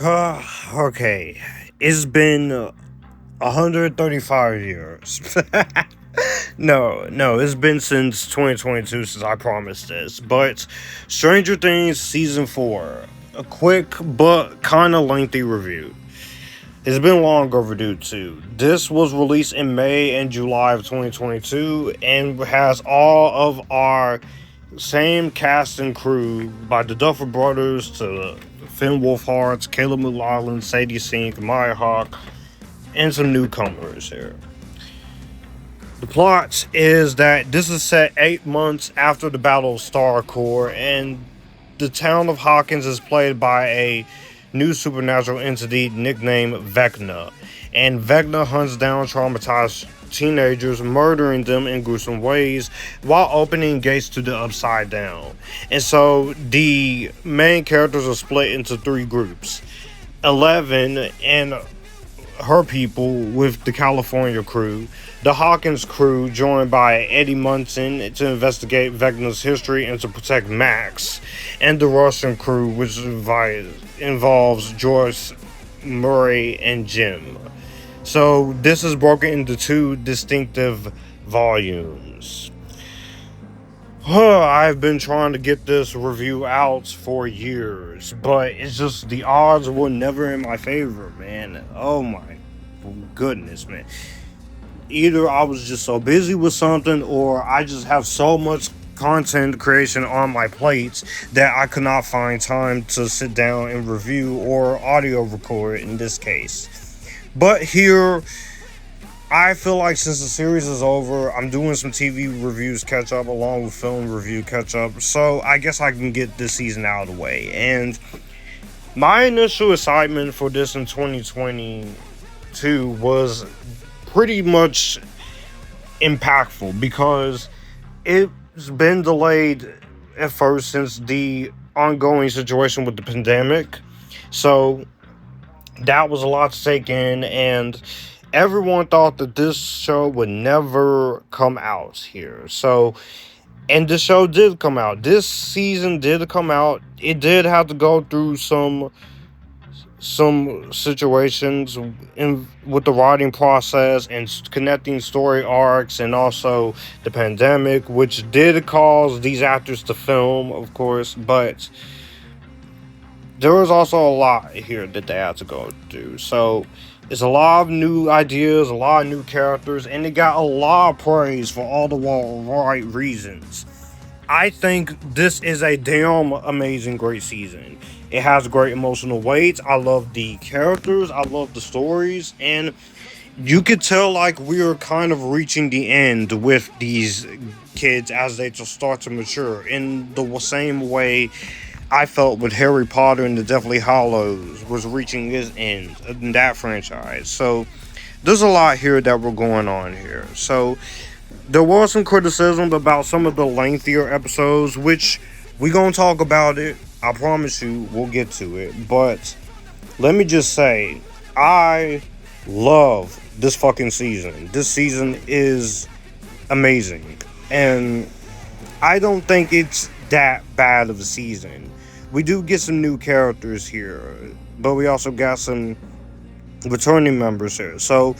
Okay. It's been 135 years. No, it's been since 2022 since I promised this. But Stranger Things Season 4. A quick but kind of lengthy review. It's been long overdue too. This was released in May and July of 2022 and has all of our same cast and crew by the Duffer Brothers to Finn Wolfhard, Caleb McLaughlin, Sadie Sink, Maya Hawk, and some newcomers here. The plot is that this is set 8 months after the Battle of Starcore, and the town of Hawkins is played by a new supernatural entity nicknamed Vecna. And Vecna hunts down traumatized teenagers, murdering them in gruesome ways while opening gates to the upside down. And so the main characters are split into three groups. 11 and her people with the California crew, the Hawkins crew joined by Eddie Munson to investigate Vecna's history and to protect Max, and the Russian crew, which involves Joyce, Murray, and Jim. So this is broken into two distinctive volumes. I've been trying to get this review out for years, but it's just the odds were never in my favor, man. Oh my goodness, man. Either I was just so busy with something, or I just have so much content creation on my plates that I could not find time to sit down and review or audio record in this case. But here, I feel like since the series is over, I'm doing some TV reviews catch up along with film review catch up. So I guess I can get this season out of the way. And my initial excitement for this in 2022 was pretty much impactful because it's been delayed at first since the ongoing situation with the pandemic. So that was a lot to take in, and everyone thought that this show would never come out here. So, and the show did come out. This season did come out. It did have to go through some situations in with the writing process and connecting story arcs, and also the pandemic, which did cause these actors to film, of course, but there was also a lot here that they had to go through. So it's a lot of new ideas, a lot of new characters, and it got a lot of praise for all the right reasons. I think this is a damn amazing, great season. It has great emotional weight. I love the characters. I love the stories, and you could tell like we are kind of reaching the end with these kids as they just start to mature in the same way I felt with Harry Potter and the Deathly Hollows was reaching its end in that franchise. So there's a lot here that we're going on here. So there was some criticism about some of the lengthier episodes, which we gonna talk about it. I promise you, we'll get to it. But let me just say, I love this fucking season. This season is amazing, and I don't think it's that bad of a season. We do get some new characters here, but we also got some returning members here. So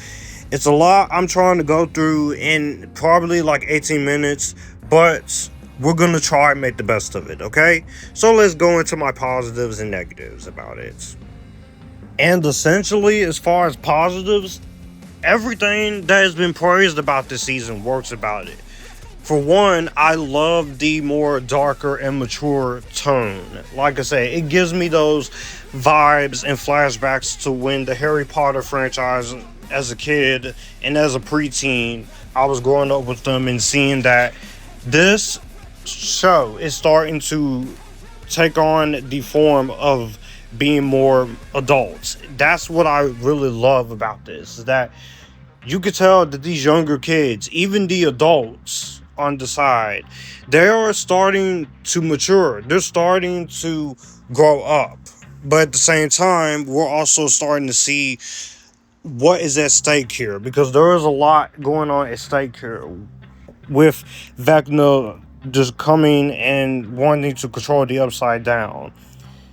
it's a lot I'm trying to go through in probably like 18 minutes, but we're gonna try and make the best of it, okay? So let's go into my positives and negatives about it. And essentially, as far as positives, everything that has been praised about this season works about it. For one, I love the more darker and mature tone. Like I say, it gives me those vibes and flashbacks to when the Harry Potter franchise, as a kid and as a preteen, I was growing up with them and seeing that this show is starting to take on the form of being more adults. That's what I really love about this, is that you could tell that these younger kids, even the adults on the side, they are starting to mature. They're starting to grow up. But at the same time, we're also starting to see what is at stake here, because there is a lot going on at stake here with Vecna just coming and wanting to control the upside down.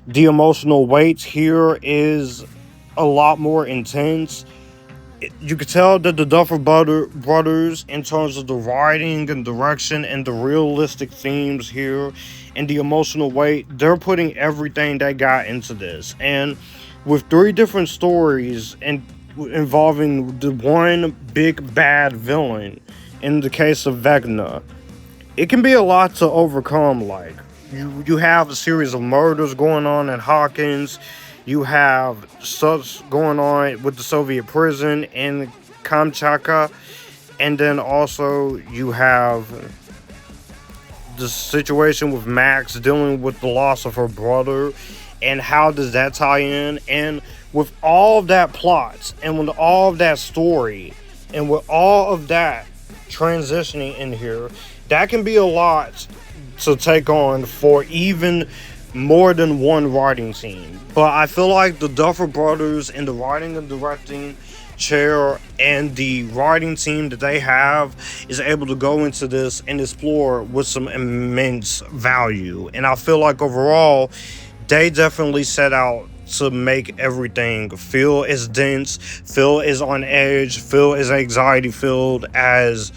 The emotional weight here is a lot more intense. You could tell that the brothers, in terms of the writing and direction and the realistic themes here and the emotional weight, they're putting everything they got into this. And with three different stories and involving the one big bad villain, in the case of Vecna, it can be a lot to overcome. Like you have a series of murders going on in Hawkins. You have stuff going on with the Soviet prison in Kamchatka, and then also you have the situation with Max dealing with the loss of her brother, and how does that tie in? And with all of that plots, and with all of that story, and with all of that transitioning in here, that can be a lot to take on for even more than one writing team. But I feel like the Duffer Brothers in the writing and directing chair and the writing team that they have is able to go into this and explore with some immense value. And I feel like overall, they definitely set out to make everything feel as dense, feel as on edge, feel as anxiety filled as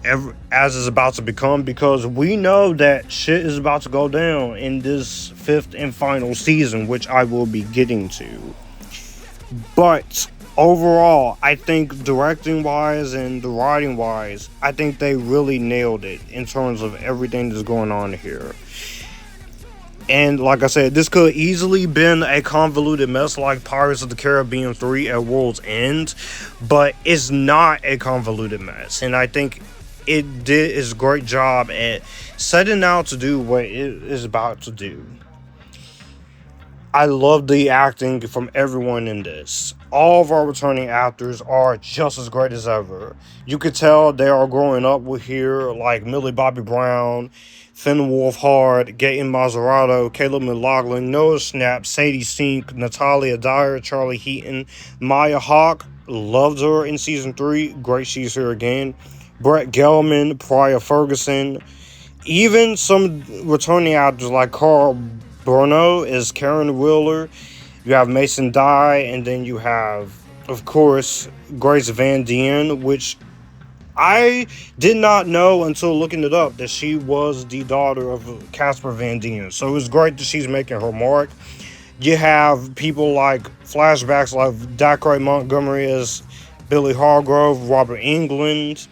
is about to become, because we know that shit is about to go down in this fifth and final season, which I will be getting to. But overall, I think directing wise and the writing wise, I think they really nailed it in terms of everything that's going on here. And like I said, this could easily been a convoluted mess like Pirates of the Caribbean 3 at World's End, but it's not a convoluted mess. And I think it did its great job at setting out to do what it is about to do. I love the acting from everyone in this. All of our returning actors are just as great as ever. You could tell they are growing up with here, like Millie Bobby Brown, Finn Wolfhard, Gaten Mazzarato, Caleb McLaughlin, Noah Schnapp, Sadie Sink, Natalia Dyer, Charlie Heaton, Maya Hawke. Loved her in season 3. Great she's here again. Brett Gelman, Priya Ferguson. Even some returning actors like Carl Bruno is Karen Wheeler. You have Mason Dye, and then you have, of course, Grace Van Dien, which I did not know until looking it up that she was the daughter of Casper Van Dien. So it was great that she's making her mark. You have people like flashbacks like Dacre Montgomery as Billy Hargrove, Robert England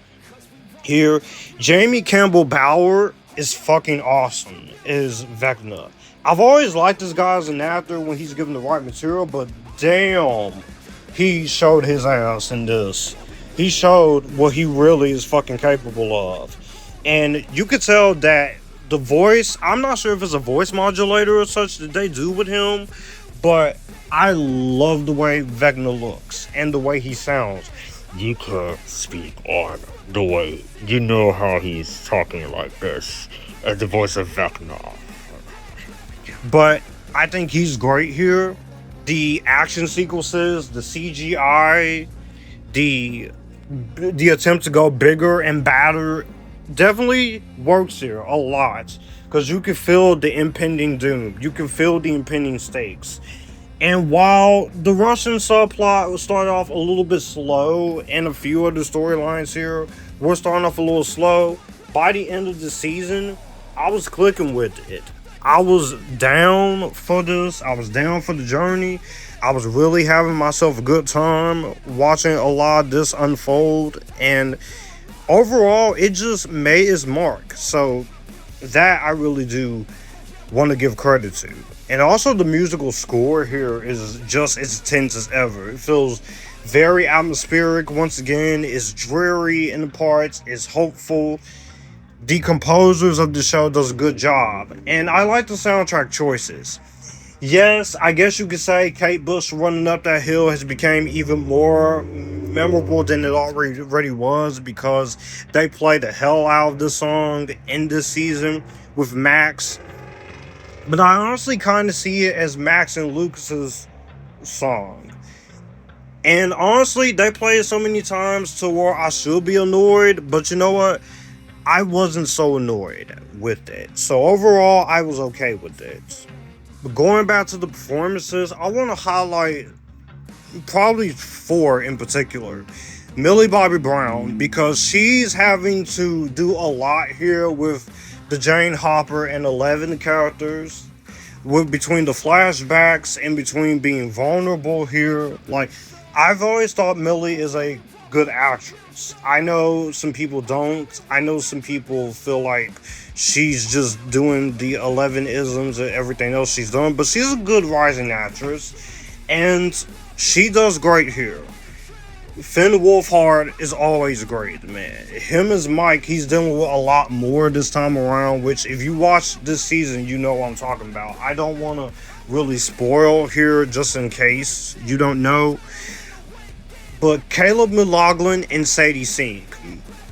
here. Jamie Campbell Bower is fucking awesome as Vecna. I've always liked this guy as an actor when he's given the right material, but damn, he showed his ass in this. He showed what he really is fucking capable of. And you could tell that the voice, I'm not sure if it's a voice modulator or such that they do with him, but I love the way Vecna looks and the way he sounds. You can't speak on the way you know how he's talking like this as the voice of Vecna. But I think he's great here. The action sequences, the CGI, the attempt to go bigger and badder definitely works here a lot, because you can feel the impending doom. You can feel the impending stakes. And while the Russian subplot will start off a little bit slow, and a few of the storylines here were starting off a little slow, by the end of the season, I was clicking with it. I was down for this. I was down for the journey. I was really having myself a good time watching a lot of this unfold. And overall, it just made its mark. So that I really do want to give credit to. And also the musical score here is just as intense as ever. It feels very atmospheric once again. It's dreary in the parts. It's hopeful. The composers of the show does a good job. And I like the soundtrack choices. Yes, I guess you could say Kate Bush Running Up That Hill has become even more memorable than it already was, because they play the hell out of this song in this season with Max. But I honestly kind of see it as Max and Lucas's song. And honestly, they play it so many times to where I should be annoyed. But you know what? I wasn't so annoyed with it. So overall, I was okay with it. But going back to the performances, I want to highlight probably 4 in particular. Millie Bobby Brown, because she's having to do a lot here with the Jane Hopper and 11 characters, with between the flashbacks and between being vulnerable here. Like, I've always thought Millie is a good actress. I know some people don't. I know some people feel like she's just doing the 11 isms and everything else she's done, but she's a good rising actress, and she does great here. Finn Wolfhard is always great, man. Him as Mike, he's dealing with a lot more this time around, which if you watch this season, you know what I'm talking about. I don't want to really spoil here just in case you don't know. But Caleb McLaughlin and Sadie Sink.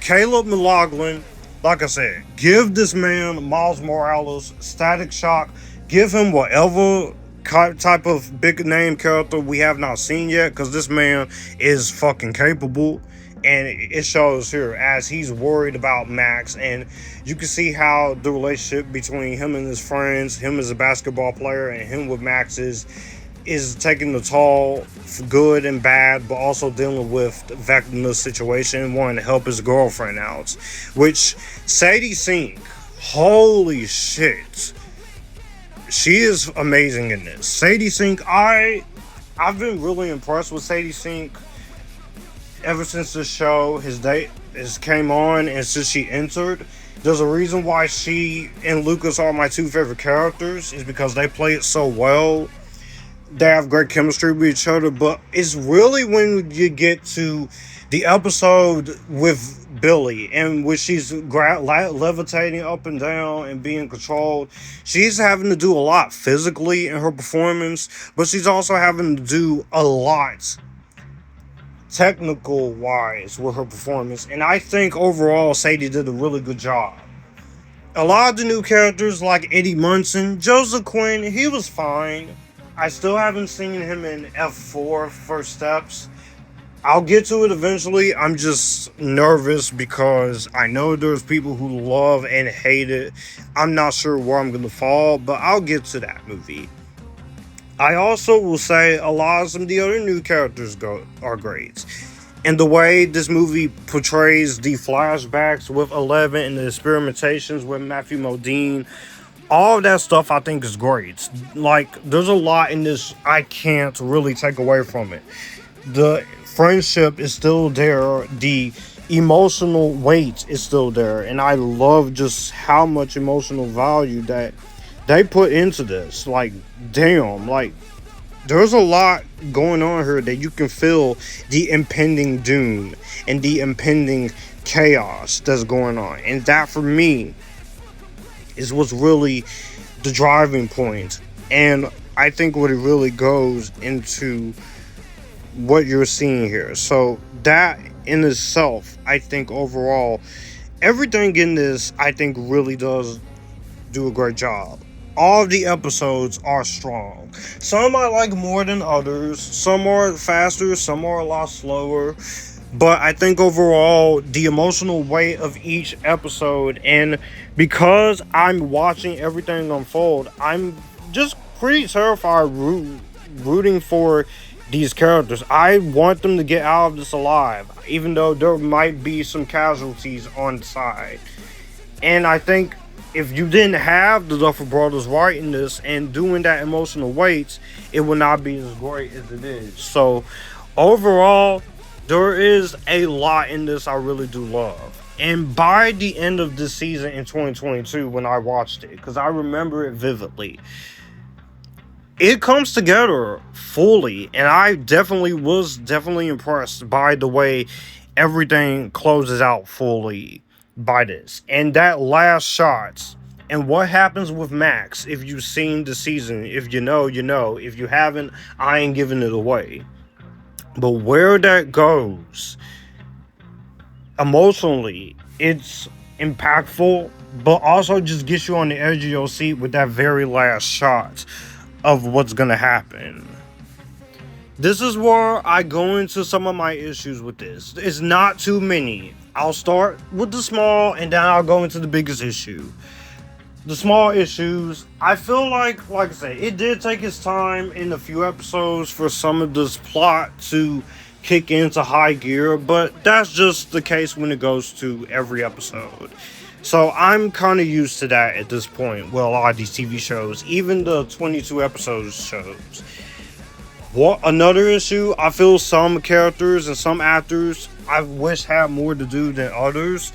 Caleb McLaughlin, like I said, give this man Miles Morales, Static Shock, give him whatever type of big name character we have not seen yet, because this man is fucking capable, and it shows here as he's worried about Max, and you can see how the relationship between him and his friends, him as a basketball player and him with Max is taking the toll for good and bad, but also dealing with Vecna's situation, wanting to help his girlfriend out, which Sadie Sink, holy shit, she is amazing in this. Sadie Sink, I've been really impressed with Sadie Sink ever since the show has came on, and since she entered. There's a reason why she and Lucas are my 2 favorite characters, is because they play it so well. They have great chemistry with each other, but it's really when you get to the episode with Billy, and when she's levitating up and down and being controlled, she's having to do a lot physically in her performance, but she's also having to do a lot technical wise with her performance, and I think overall Sadie did a really good job. A lot of the new characters like Eddie Munson, Joseph Quinn, he was fine. I still haven't seen him in F4 First Steps. I'll get to it eventually. I'm just nervous because I know there's people who love and hate it. I'm not sure where I'm going to fall, but I'll get to that movie. I also will say a lot of some of the other new characters are great. And the way this movie portrays the flashbacks with 11 and the experimentations with Matthew Modine, all of that stuff I think is great. Like, there's a lot in this I can't really take away from it. The friendship is still there. The emotional weight is still there. And I love just how much emotional value that they put into this. Like, damn, like, there's a lot going on here that you can feel the impending doom and the impending chaos that's going on. And that, for me, is what's really the driving point. And I think what it really goes into what you're seeing here. So that in itself, I think overall, everything in this, I think really does do a great job. All of the episodes are strong. Some I like more than others. Some are faster, some are a lot slower. But I think overall, the emotional weight of each episode, and because I'm watching everything unfold, I'm just pretty terrified rooting for these characters. I want them to get out of this alive, even though there might be some casualties on the side. And I think if you didn't have the Duffer Brothers writing this and doing that emotional weight, it would not be as great as it is. So overall, there is a lot in this I really do love. And by the end of this season in 2022, when I watched it, because I remember it vividly, it comes together fully. And I was definitely impressed by the way everything closes out fully by this. And that last shot, and what happens with Max, if you've seen the season, if you know, you know. If you haven't, I ain't giving it away. But where that goes emotionally, it's impactful, but also just gets you on the edge of your seat with that very last shot of what's gonna happen. This is where I go into some of my issues with this. It's not too many. I'll start with the small, and then I'll go into the biggest issue. the small issues, I feel like I said, it did take its time in a few episodes for some of this plot to kick into high gear, but that's just the case when it goes to every episode. So I'm kind of used to that at this point. Well, a lot of these TV shows, even the 22 episodes shows. What another issue? I feel some characters and some actors I wish had more to do than others.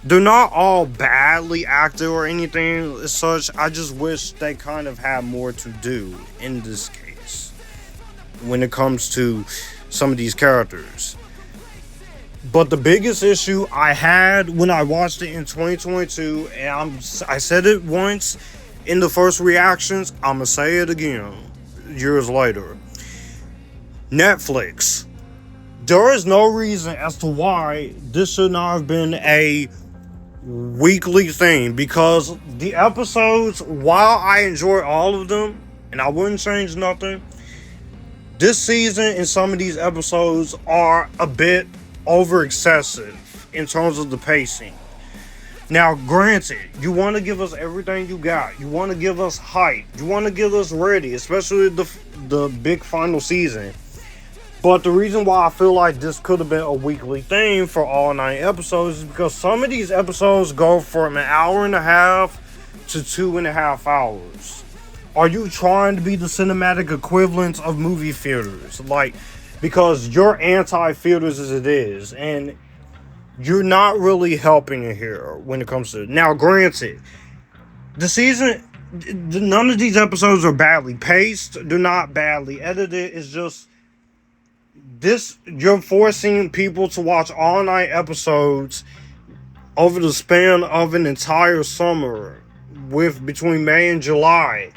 They're not all badly acted or anything as such. I just wish they kind of had more to do in this case when it comes to some of these characters. But the biggest issue I had when I watched it in 2022, and I said it once in the first reactions, I'm gonna say it again years later. Netflix. There is no reason as to why this should not have been a weekly thing, because the episodes, while I enjoy all of them and I wouldn't change nothing, this season and some of these episodes are a bit over excessive in terms of the pacing. Now, granted, you want to give us everything you got. You want to give us hype. You want to give us ready, especially the big final season. But the reason why I feel like this could have been a weekly thing for all 9 episodes is because some of these episodes go from an hour and a half to 2.5 hours. Are you trying to be the cinematic equivalent of movie theaters? Because you're anti-theaters as it is, and you're not really helping it here when it comes to it. Now, granted, the season, none of these episodes are badly paced. They're not badly edited. It's just you're forcing people to watch all 9 episodes over the span of an entire summer with between May and July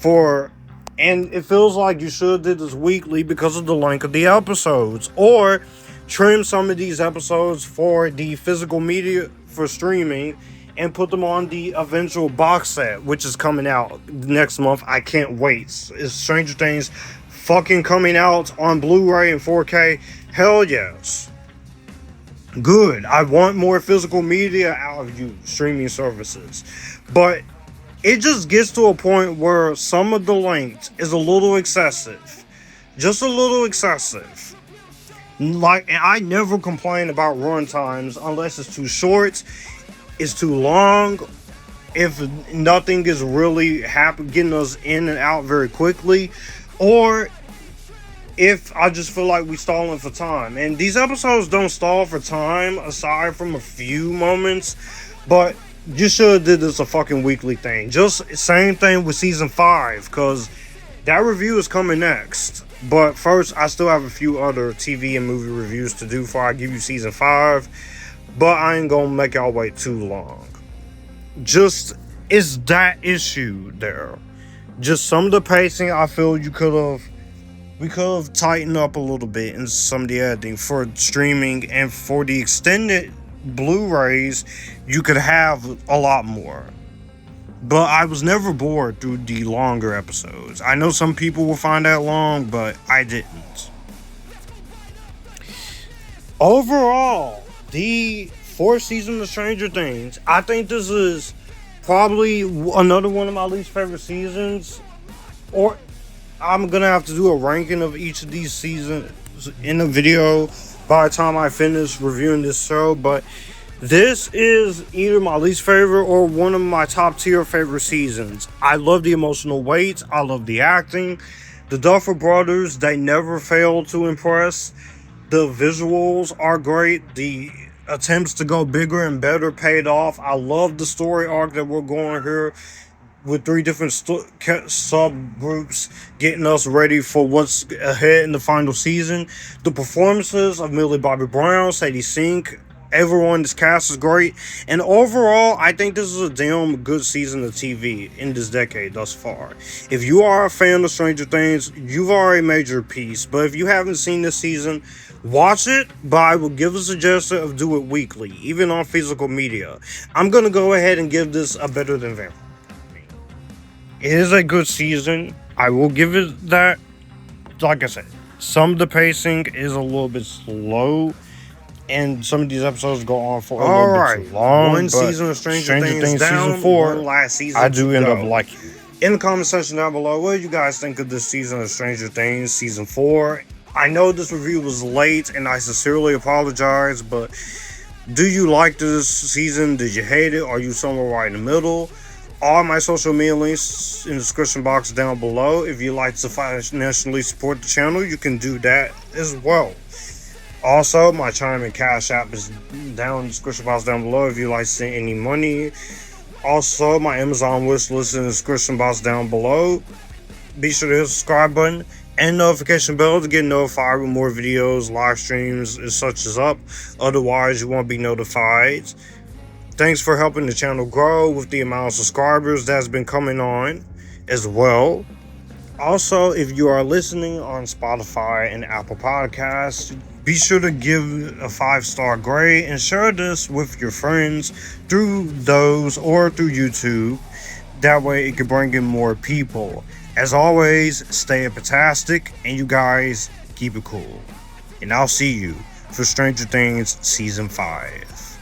and it feels like you should have did this weekly because of the length of the episodes, or trim some of these episodes for the physical media for streaming and put them on the eventual box set, which is coming out next month. I can't wait. Is Stranger Things fucking coming out on Blu-ray and 4K? Hell yes. Good. I want more physical media out of you, streaming services. But it just gets to a point where some of the length is a little excessive. Just a little excessive. And I never complain about run times unless it's too short, it's too long, if nothing is really getting us in and out very quickly, or if I just feel like we stalling for time. And these episodes don't stall for time aside from a few moments, but you should have did this a fucking weekly thing. Just same thing with season 5, because that review is coming next. But first, I still have a few other TV and movie reviews to do before I give you season 5. But I ain't gonna make y'all wait too long. Just, it's that issue there. Just some of the pacing, I feel we could have tightened up a little bit in some of the editing for streaming, and for the extended Blu-rays, you could have a lot more. But I was never bored through the longer episodes. I know some people will find that long, but I didn't. Overall, the 4th season of Stranger Things, I think this is probably another one of my least favorite seasons. Or I'm gonna have to do a ranking of each of these seasons in a video by the time I finish reviewing this show, but this is either my least favorite or one of my top tier favorite seasons. I love the emotional weight, I love the acting, the Duffer Brothers, they never fail to impress, the visuals are great, the attempts to go bigger and better paid off. I love the story arc that we're going here with 3 different subgroups getting us ready for what's ahead in the final season. The performances of Millie Bobby Brown, Sadie Sink, everyone, this cast is great. And overall, I think this is a damn good season of TV in this decade thus far. If you are a fan of Stranger Things, you've already made your piece. But if you haven't seen this season, watch it, but I will give a suggestion of do it weekly, even on physical media. I'm going to go ahead and give this a better than Vampire. It is a good season. I will give it that. Like I said, some of the pacing is a little bit slow. and some of these episodes go on for a little bit too long. One but season of Stranger Things down, season 4, one last season I do to end go. up liking. In the comment section down below, what do you guys think of this season of Stranger Things, season 4? I know this review was late, and I sincerely apologize, but do you like this season? Did you hate it? Are you somewhere right in the middle? All my social media links in the description box down below. If you'd like to financially support the channel, you can do that as well. Also, my Chime and Cash App is down in the description box down below if you'd like to send any money. Also, my Amazon wish list in the description box down below. Be sure to hit the subscribe button and notification bell to get notified when more videos, live streams, and such is up. Otherwise, you won't be notified. Thanks for helping the channel grow with the amount of subscribers that's been coming on as well. Also, if you are listening on Spotify and Apple Podcasts, be sure to give a 5-star grade and share this with your friends through those or through YouTube. That way it can bring in more people. As always, stay epictastic and you guys keep it cool. And I'll see you for Stranger Things Season 5.